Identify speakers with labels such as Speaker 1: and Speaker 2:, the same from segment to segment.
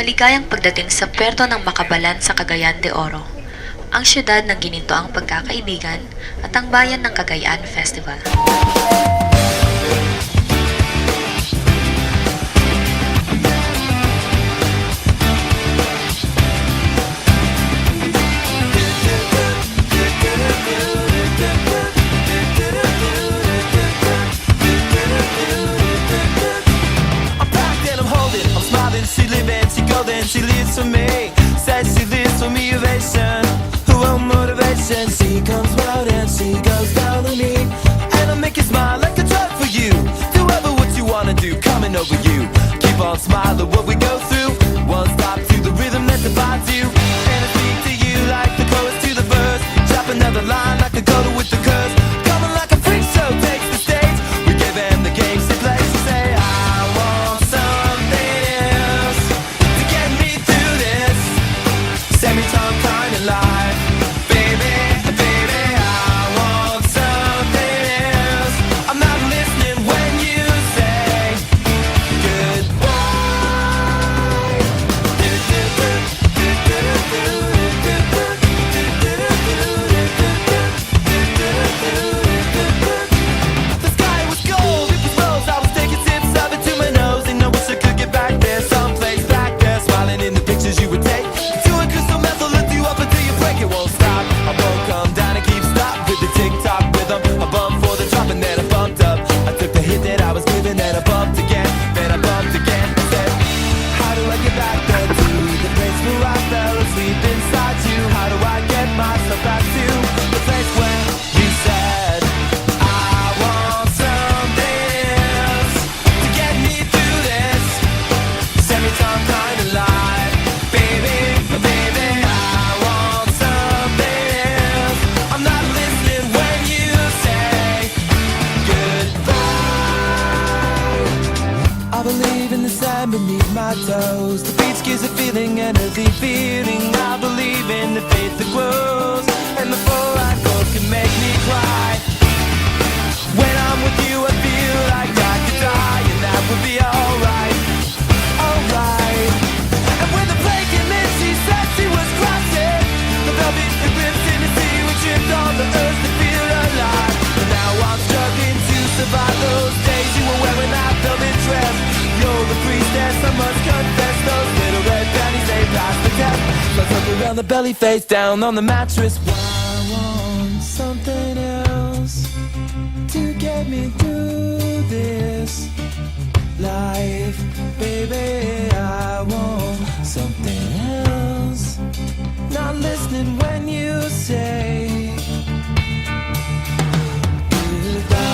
Speaker 1: Maligayang pagdating sa Puerto ng Makabalan sa Cagayan de Oro, ang siyudad ng ginintoang pagkakaibigan at ang Bayan ng Cagayan Festival.
Speaker 2: She live and she go then she lives for me. Says she lives for me ovation. Who want motivation? She comes round and she goes down on me. And I'll make you smile like a drug for you. Do ever what you wanna do, coming over you. Keep on smiling what we go through. One stop to the rhythm that divides you. And I speak to you like the chorus to the verse. Drop another line like a go with the curse. Coming like a freak show takes the stage. We give them the games they play. She say I want something else to get me through this semi-time kind of life. Baby, baby, I want something else. I'm not listening when you say goodbye. The sky was gold, it was rose. I was taking sips of it to my nose, and I wish I could get back there, someplace back there, smiling in the pictures you would take. Doing crystal meth will lift you up until you break. It won't stop. I won't come down and keep stop with the tick-tock rhythm. I bumped for the drop and then I bumped up. I took the hit that I was given, then I bumped again, then I bumped again. I said, how do I get back there to the place where I fell asleep inside you? How do I get myself back to the place where you said I want something else to get me through this semi-time kind of life? Baby, baby, I want something else. I'm not listening when you say goodbye. I believe in the sand beneath my toes. The beach gives a feeling, an earthy feeling. I believe in the faith that grows, and the full I go can make me cry. When I'm with you, I feel like I could die, and that would be alright, alright. And when the plane came in, she said she was crossing the velvet ribbons in the sea. We tripped on the earth to feel alive. And now I'm struggling to survive those days you were wearing that velvet dress. You're the priestess, I must confess. Those little red panties, they pass the test. Let's look around the belly, face down on the mattress. I want something else to get me through this life. Baby, I want something else. Not listening when you say goodbye.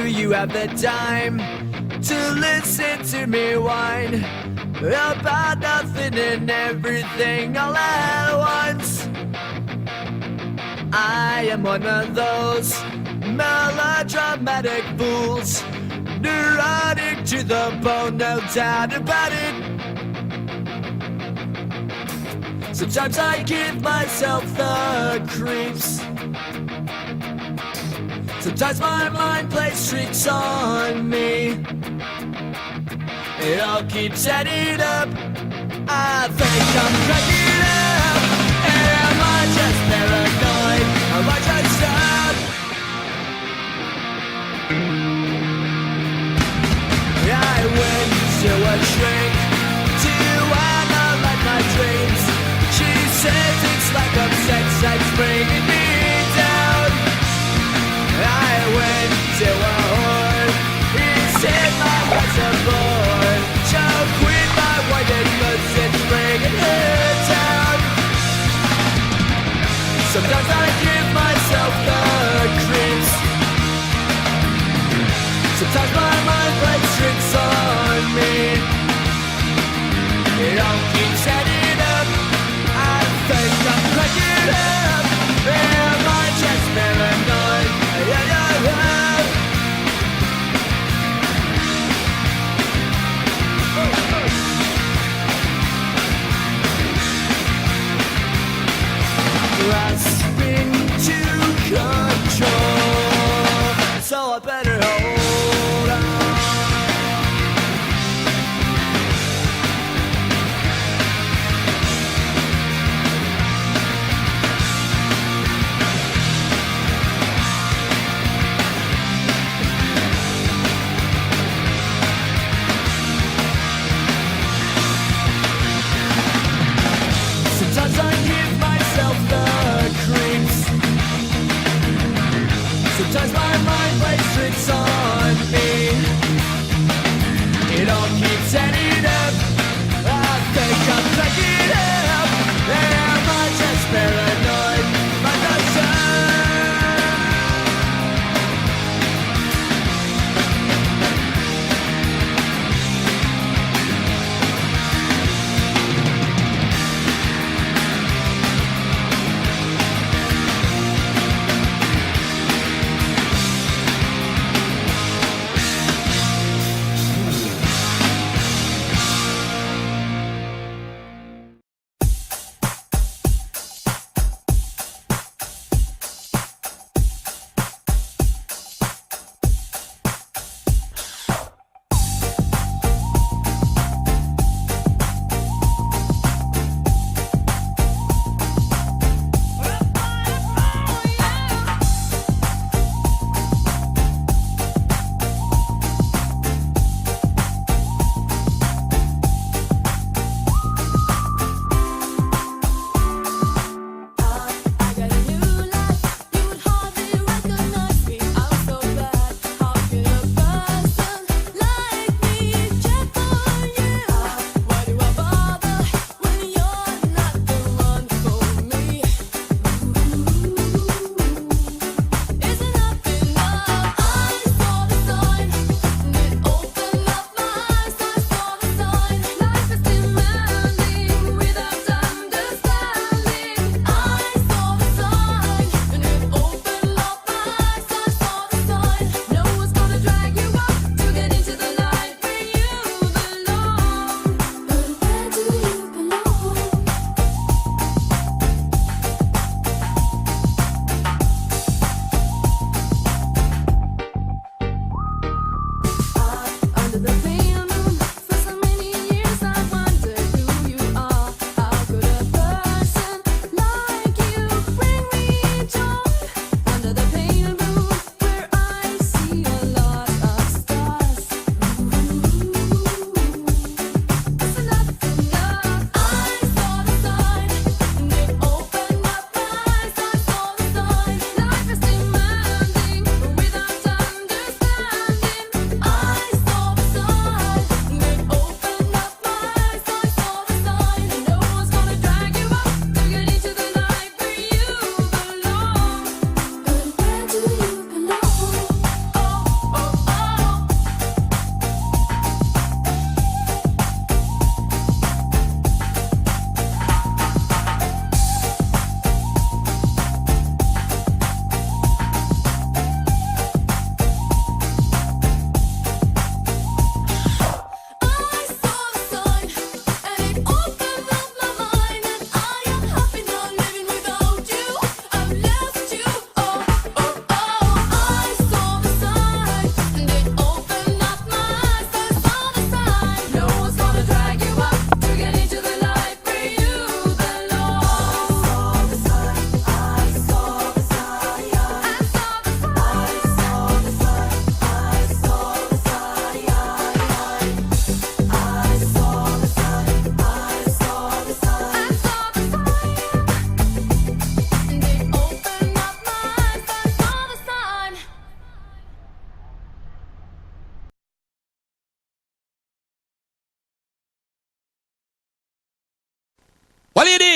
Speaker 2: Do you have the time to listen to me whine about nothing and everything all at once? I am one of those melodramatic fools, neurotic to the bone, no doubt about it. Sometimes I give myself the creeps. Sometimes my mind plays tricks on me. It all keeps adding up. I think I'm cracking up. Am I just paranoid? Am I just sad? I went to a shrink to analyze my dreams. She says it's like upset sex bringing me down. I went to a whore. He said my was a bore. She'll quit my white cause it's bringing her down. Sometimes I give myself the creeps. Sometimes my mind plays tricks on me. It all keeps adding up. I think I'm cracking up. Am I just paranoid? Yeah, yeah, yeah. Grasping to control, so I better hold on. Sometimes I give myself the creeps. Sometimes my mind plays tricks on me. It all keeps adding up. I think I'm cracking up. Am I just paranoid? Am I not sure?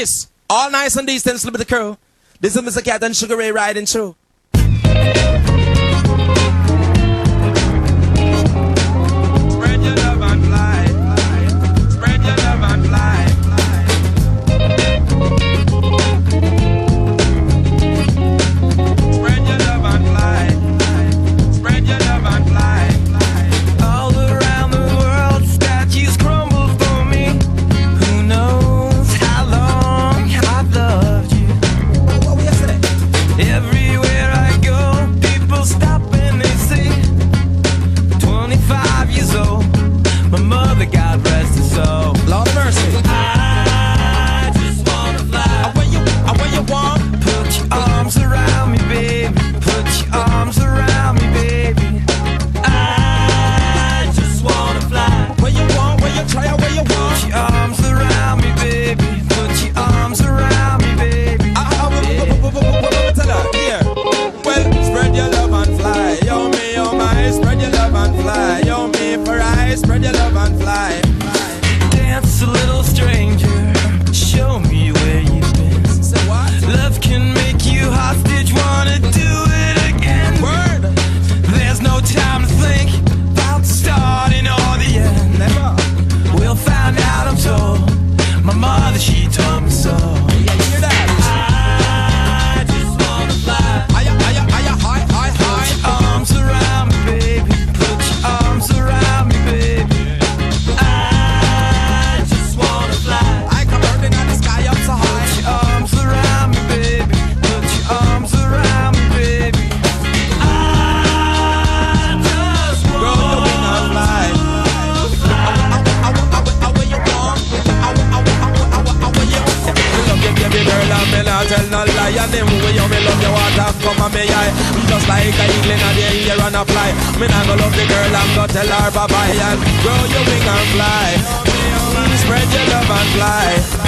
Speaker 3: this. All nice and decent, slip of the crew. This is Mr. Cat and Sugar Ray riding through. Spread your love and fly. Spread your love and fly. Spread your love and fly. Spread your love and fly.
Speaker 2: All around the world, statues crumble for me. Who knows how long I've loved you?
Speaker 3: What we yesterday?
Speaker 2: Everywhere I go, people stop and they say, 25 years old, my mother, God rest her soul.
Speaker 3: Lord of mercy.
Speaker 2: I just wanna fly.
Speaker 3: Where you want?
Speaker 2: Put your arms around me, baby. Put your arms around me, baby. I just wanna fly.
Speaker 3: Where you want? Where you try? Where you want?
Speaker 2: Put your arms around me, baby. Put your arms around me, baby.
Speaker 3: Tell her, here. Well, spread your love and fly. Yo, me, yo, my. Spread your love and fly. Yo, me, for I. Spread your love and fly.
Speaker 2: Dance a little stranger. Show me where you've been.
Speaker 3: Say what?
Speaker 2: Love can make you hostage. Wanna do it again?
Speaker 3: Word.
Speaker 2: There's no time to think about the starting or the end.
Speaker 3: Never.
Speaker 2: We'll find out, I'm told. My mother, she told me so.
Speaker 3: Yeah, you hear that?
Speaker 2: I just wanna fly.
Speaker 3: Higher, high.
Speaker 2: Put your arms around me, baby. Put your arms around me, baby. I just wanna fly.
Speaker 3: I come burning on the sky up so
Speaker 2: Put
Speaker 3: high.
Speaker 2: your arms around me, baby. Put your arms around me, baby. I just
Speaker 3: Grow your wing and fly. Where you want? Where you want? Me love you, baby girl, and me not tell no lie. And them way you me love you, want to come on me eye. Just like a eagle in the air and a fly. Me not go love the girl, I'm go tell her bye bye. And grow your wing and fly. Spread your love and fly.